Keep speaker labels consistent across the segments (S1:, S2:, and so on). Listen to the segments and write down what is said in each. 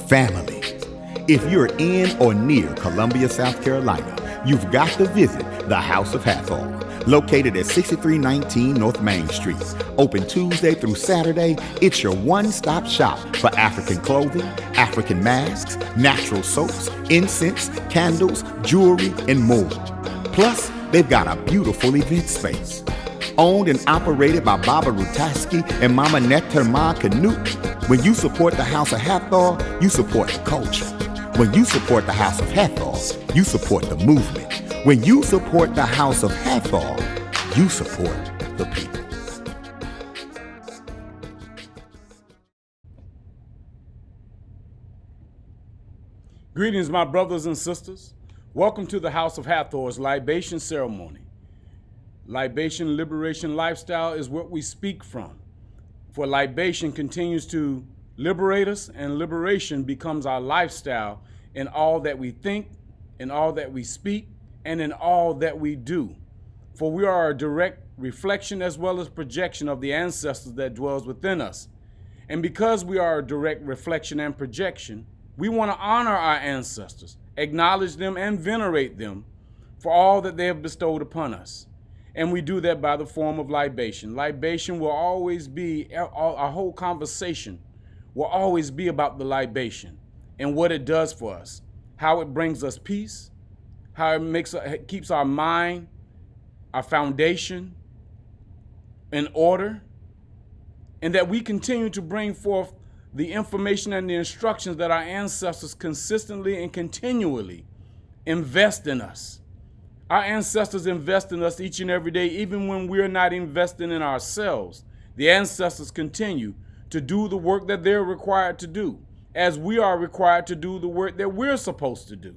S1: family. If you're in or near Columbia, South Carolina, you've got to visit the House of Hathor, located at 6319 North Main Street. Open Tuesday through Saturday, it's your one-stop shop for African clothing, African masks, natural soaps, incense, candles, jewelry, and more. Plus, they've got a beautiful event space. Owned and operated by Baba Rutaski and Mama Neterma Canute. When you support the House of Hathor, you support the culture. When you support the House of Hathor, you support the movement. When you support the House of Hathor, you support the people.
S2: Greetings, my brothers and sisters. Welcome to the House of Hathor's libation ceremony. Libation liberation lifestyle is what we speak from. For libation continues to liberate us, and liberation becomes our lifestyle in all that we think, in all that we speak, and in all that we do. For we are a direct reflection as well as projection of the ancestors that dwells within us. And because we are a direct reflection and projection, we want to honor our ancestors, acknowledge them and venerate them for all that they have bestowed upon us. And we do that by the form of libation. Libation will always be, our whole conversation will always be about the libation and what it does for us, how it brings us peace, how it keeps our mind, our foundation in order, and that we continue to bring forth the information and the instructions that our ancestors consistently and continually invest in us. Our ancestors invest in us each and every day, even when we're not investing in ourselves. The ancestors continue to do the work that they're required to do, as we are required to do the work that we're supposed to do.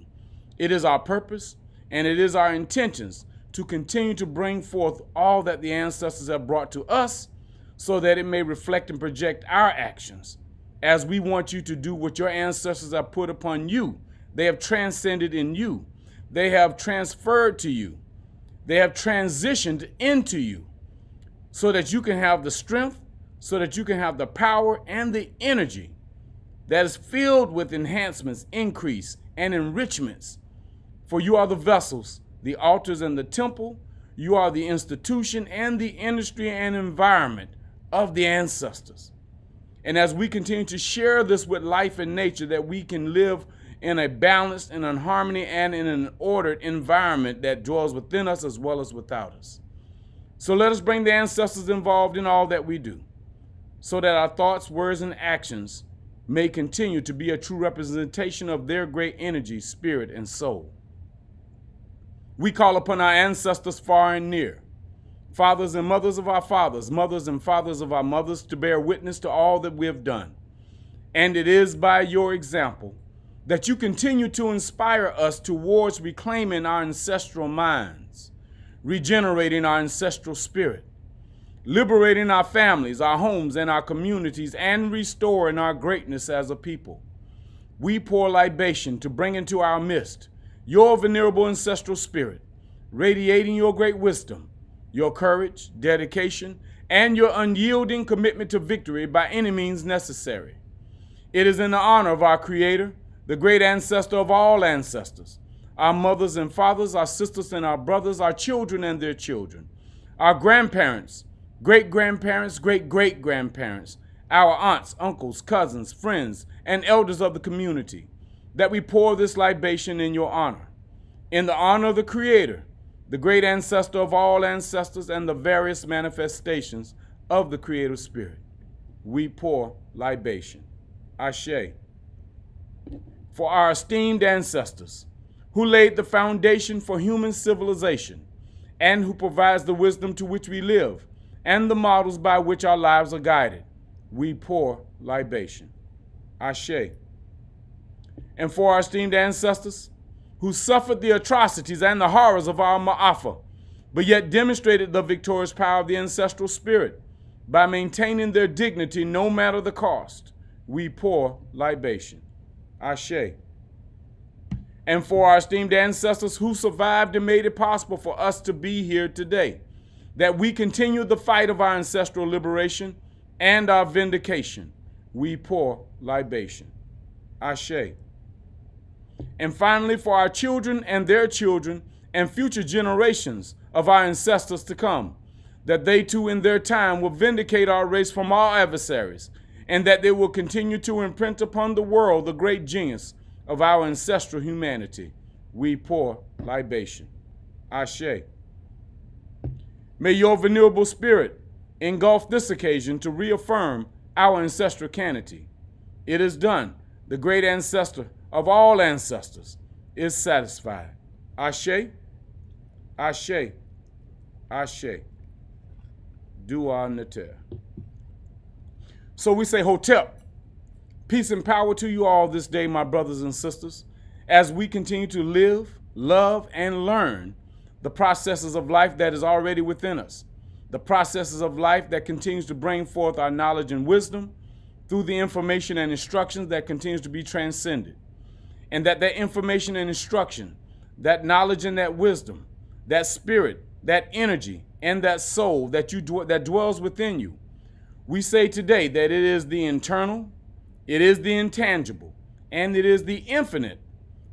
S2: It is our purpose and it is our intentions to continue to bring forth all that the ancestors have brought to us so that it may reflect and project our actions. As we want you to do what your ancestors have put upon you, they have transcended in you. They have transferred to you. They have transitioned into you so that you can have the strength, so that you can have the power and the energy that is filled with enhancements, increase, and enrichments. For you are the vessels, the altars and the temple. You are the institution and the industry and environment of the ancestors. And as we continue to share this with life and nature, that we can live in a balanced and in harmony and in an ordered environment that dwells within us as well as without us. So let us bring the ancestors involved in all that we do, so that our thoughts, words, and actions may continue to be a true representation of their great energy, spirit, and soul. We call upon our ancestors far and near, fathers and mothers of our fathers, mothers and fathers of our mothers, to bear witness to all that we have done. And it is by your example that you continue to inspire us towards reclaiming our ancestral minds, regenerating our ancestral spirit, liberating our families, our homes, and our communities, and restoring our greatness as a people. We pour libation to bring into our midst your venerable ancestral spirit, radiating your great wisdom, your courage, dedication, and your unyielding commitment to victory by any means necessary. It is in the honor of our Creator, the great ancestor of all ancestors, our mothers and fathers, our sisters and our brothers, our children and their children, our grandparents, great-grandparents, great-great-grandparents, our aunts, uncles, cousins, friends, and elders of the community, that we pour this libation in your honor. In the honor of the Creator, the great ancestor of all ancestors, and the various manifestations of the Creative Spirit, we pour libation. Ashe. For our esteemed ancestors, who laid the foundation for human civilization, and who provides the wisdom to which we live, and the models by which our lives are guided, we pour libation. Ashe. And for our esteemed ancestors, who suffered the atrocities and the horrors of our Ma'afa, but yet demonstrated the victorious power of the ancestral spirit by maintaining their dignity no matter the cost, we pour libation. Ashe. And for our esteemed ancestors who survived and made it possible for us to be here today, that we continue the fight of our ancestral liberation and our vindication, we pour libation. Ashe. And finally, for our children and their children and future generations of our ancestors to come, that they too in their time will vindicate our race from all adversaries, and that they will continue to imprint upon the world the great genius of our ancestral humanity. We pour libation. Ashe. May your venerable spirit engulf this occasion to reaffirm our ancestral canity. It is done. The great ancestor of all ancestors is satisfied. Ashe, Ashe, Ashe. Dua Neter. So we say, Hotep, peace and power to you all this day, my brothers and sisters, as we continue to live, love, and learn the processes of life that is already within us, the processes of life that continues to bring forth our knowledge and wisdom through the information and instructions that continues to be transcended. And that information and instruction, that knowledge and that wisdom, that spirit, that energy, and that soul that that dwells within you, we say today that it is the internal, it is the intangible, and it is the infinite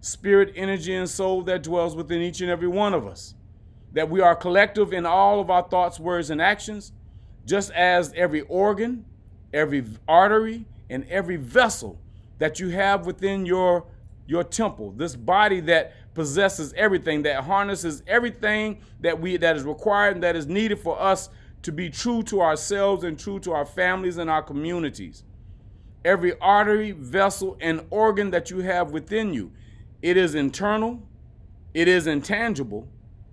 S2: spirit, energy, and soul that dwells within each and every one of us. That we are collective in all of our thoughts, words, and actions, just as every organ, every artery, and every vessel that you have within your temple, this body that possesses everything, that harnesses everything that is required and that is needed for us to be true to ourselves and true to our families and our communities. Every artery, vessel, and organ that you have within you, it is internal, it is intangible,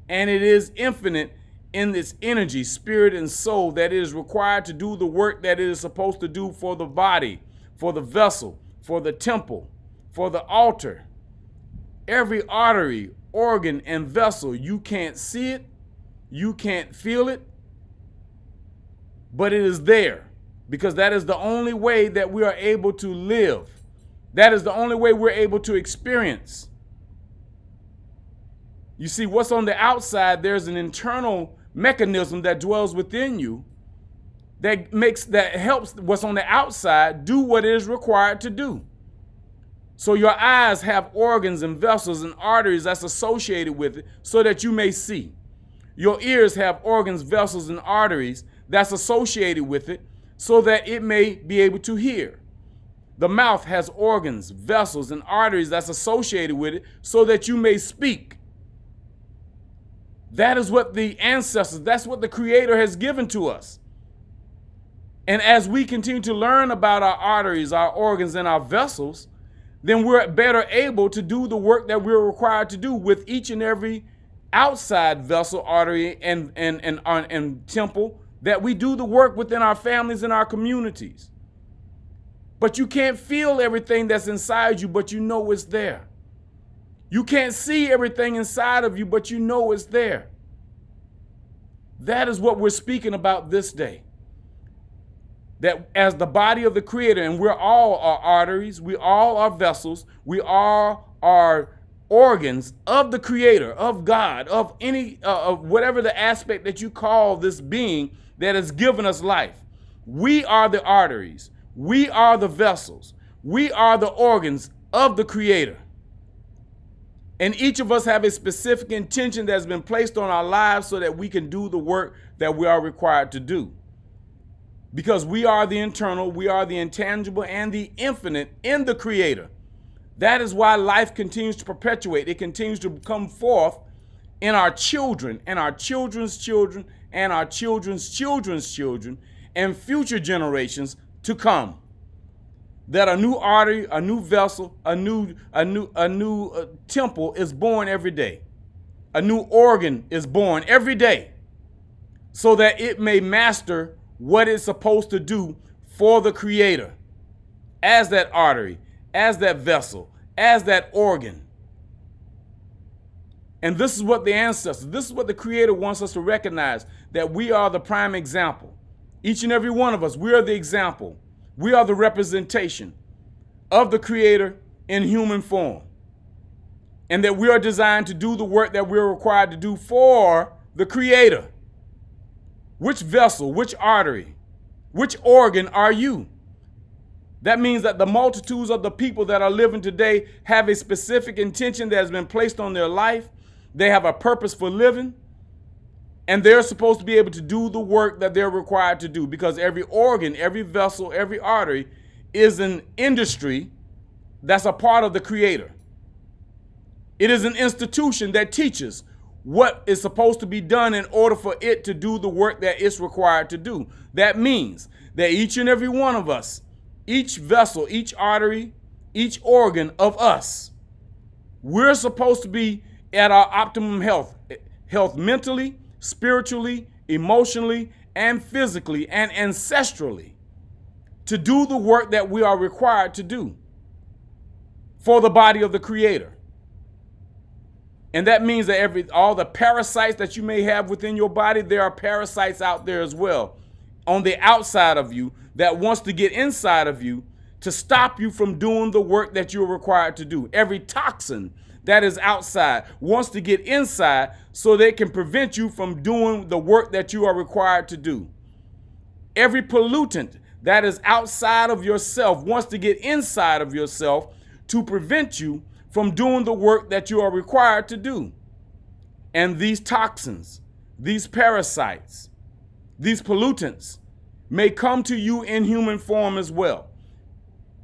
S2: and it is infinite in its energy, spirit, and soul that is required to do the work that it is supposed to do for the body, for the vessel, for the temple, for the altar. Every artery, organ, and vessel, you can't see it, you can't feel it, but it is there because that is the only way that we are able to live. That is the only way we're able to experience. You see, what's on the outside, there's an internal mechanism that dwells within you that helps what's on the outside do what it is required to do. So your eyes have organs and vessels and arteries that's associated with it so that you may see. Your ears have organs, vessels, and arteries that's associated with it so that it may be able to hear. The mouth has organs, vessels, and arteries that's associated with it so that you may speak. That is what the ancestors, that's what the Creator has given to us. And as we continue to learn about our arteries, our organs, and our vessels, then we're better able to do the work that we're required to do with each and every outside vessel, artery, and temple, that we do the work within our families and our communities. But you can't feel everything that's inside you, but you know it's there. You can't see everything inside of you, but you know it's there. That is what we're speaking about this day. That as the body of the Creator, and we're all our arteries, we all are vessels, we all are organs of the Creator, of God, of any, of whatever the aspect that you call this being that has given us life. We are the arteries, we are the vessels, we are the organs of the Creator. And each of us have a specific intention that's been placed on our lives so that we can do the work that we are required to do. Because we are the internal, we are the intangible, and the infinite in the Creator. That is why life continues to perpetuate. It continues to come forth in our children, and our children's children, and our children's children's children, and future generations to come. That a new artery, a new vessel, a new temple is born every day. A new organ is born every day so that it may master what it's supposed to do for the Creator as that artery, as that vessel, as that organ. And this is what the ancestors, this is what the Creator wants us to recognize, that we are the prime example. Each and every one of us, we are the example. We are the representation of the Creator in human form. And that we are designed to do the work that we're required to do for the Creator. Which vessel, which artery, which organ are you? That means that the multitudes of the people that are living today have a specific intention that has been placed on their life. They have a purpose for living, and they're supposed to be able to do the work that they're required to do, because every organ, every vessel, every artery is an industry that's a part of the Creator. It is an institution that teaches what is supposed to be done in order for it to do the work that it's required to do. That means that each and every one of us, each vessel, each artery, each organ of us, we're supposed to be at our optimum health mentally, spiritually, emotionally, and physically, and ancestrally, to do the work that we are required to do for the body of the Creator. And that means that all the parasites that you may have within your body, there are parasites out there as well on the outside of you that wants to get inside of you to stop you from doing the work that you're required to do. Every toxin that is outside wants to get inside so they can prevent you from doing the work that you are required to do. Every pollutant that is outside of yourself wants to get inside of yourself to prevent you from doing the work that you are required to do. And these toxins, these parasites, these pollutants may come to you in human form as well,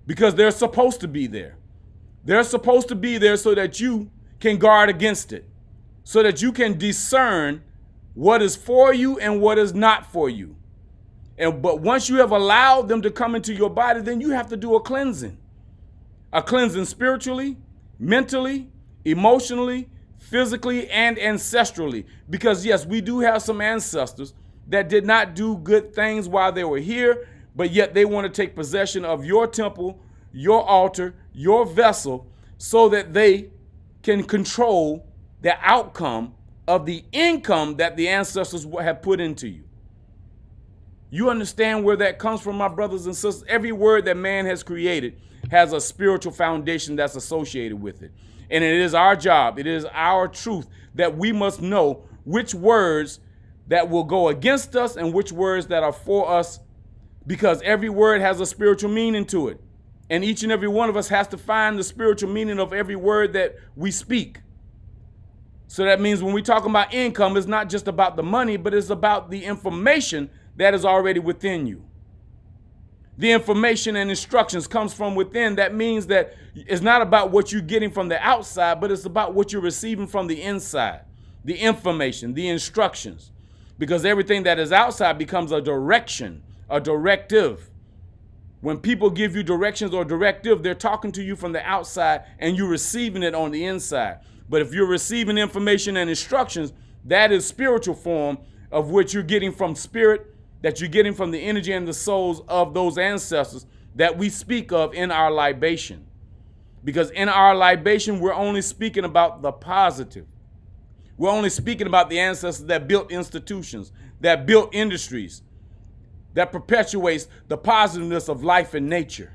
S2: because they're supposed to be there. They're supposed to be there so that you can guard against it, so that you can discern what is for you and what is not for you. But once you have allowed them to come into your body, then you have to do a cleansing spiritually, mentally, emotionally, physically, and ancestrally. Because yes, we do have some ancestors that did not do good things while they were here, but yet they want to take possession of your temple, your altar, your vessel, so that they can control the outcome of the income that the ancestors have put into you. You understand where that comes from, my brothers and sisters? Every word that man has created has a spiritual foundation that's associated with it. And it is our job, it is our truth that we must know which words that will go against us and which words that are for us, because every word has a spiritual meaning to it. And each and every one of us has to find the spiritual meaning of every word that we speak. So that means when we talk about income, it's not just about the money, but it's about the information that is already within you. The information and instructions comes from within. That means that it's not about what you're getting from the outside, but it's about what you're receiving from the inside. The information, the instructions. Because everything that is outside becomes a direction, a directive. When people give you directions or directive, they're talking to you from the outside and you're receiving it on the inside. But if you're receiving information and instructions, that is spiritual form of which you're getting from spirit, that you're getting from the energy and the souls of those ancestors that we speak of in our libation. Because in our libation, we're only speaking about the positive. We're only speaking about the ancestors that built institutions, that built industries, that perpetuates the positiveness of life and nature.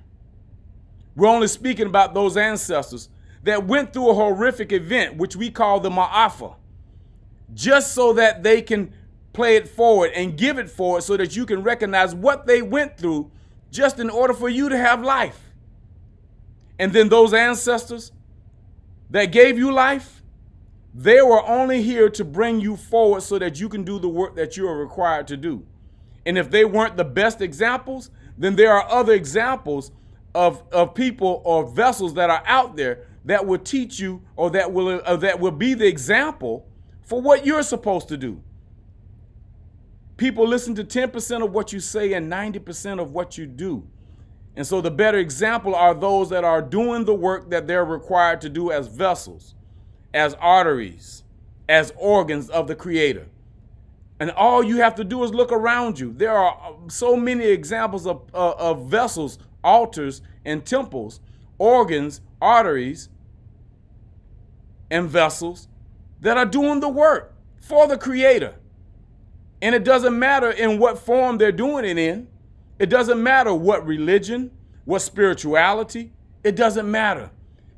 S2: We're only speaking about those ancestors that went through a horrific event, which we call the Ma'afa, just so that they can play it forward and give it forward so that you can recognize what they went through just in order for you to have life. And then those ancestors that gave you life, they were only here to bring you forward so that you can do the work that you are required to do. And if they weren't the best examples, then there are other examples of people or vessels that are out there that will teach you, or that will be the example for what you're supposed to do. People listen to 10% of what you say and 90% of what you do. And so the better example are those that are doing the work that they're required to do as vessels, as arteries, as organs of the Creator. And all you have to do is look around you. There are so many examples of vessels, altars, and temples, organs, arteries, and vessels that are doing the work for the Creator. And it doesn't matter in what form they're doing it in. It doesn't matter what religion, what spirituality. It doesn't matter,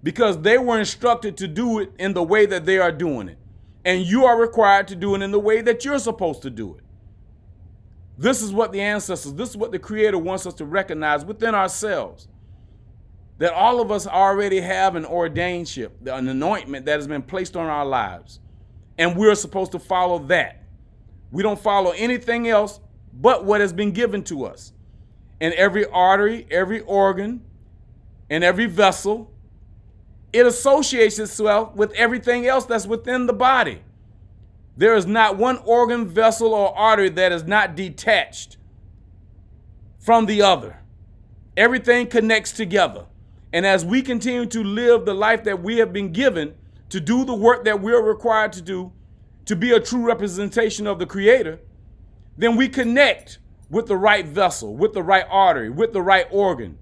S2: because they were instructed to do it in the way that they are doing it. And you are required to do it in the way that you're supposed to do it. This is what the ancestors, this is what the Creator wants us to recognize within ourselves. That all of us already have an ordainedship, an anointment that has been placed on our lives. And we're supposed to follow that. We don't follow anything else but what has been given to us. And every artery, every organ, and every vessel, it associates itself with everything else that's within the body. There is not one organ, vessel, or artery that is not detached from the other. Everything connects together. And as we continue to live the life that we have been given, to do the work that we're required to do, to be a true representation of the Creator, then we connect with the right vessel, with the right artery, with the right organ.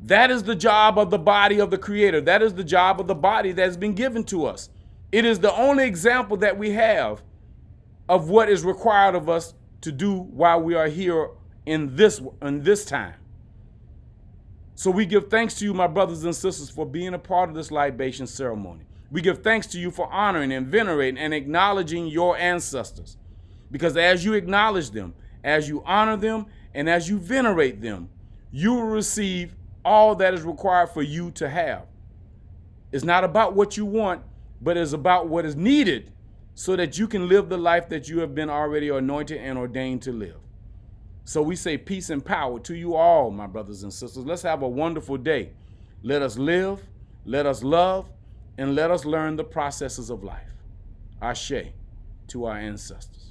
S2: That is the job of the body of the Creator. That is the job of the body that has been given to us. It is the only example that we have of what is required of us to do while we are here in this time. So we give thanks to you, my brothers and sisters, for being a part of this libation ceremony. We give thanks to you for honoring and venerating and acknowledging your ancestors. Because as you acknowledge them, as you honor them, and as you venerate them, you will receive all that is required for you to have. It's not about what you want, but it's about what is needed so that you can live the life that you have been already anointed and ordained to live. So we say peace and power to you all, my brothers and sisters. Let's have a wonderful day. Let us live, let us love, and let us learn the processes of life. Ashe to our ancestors.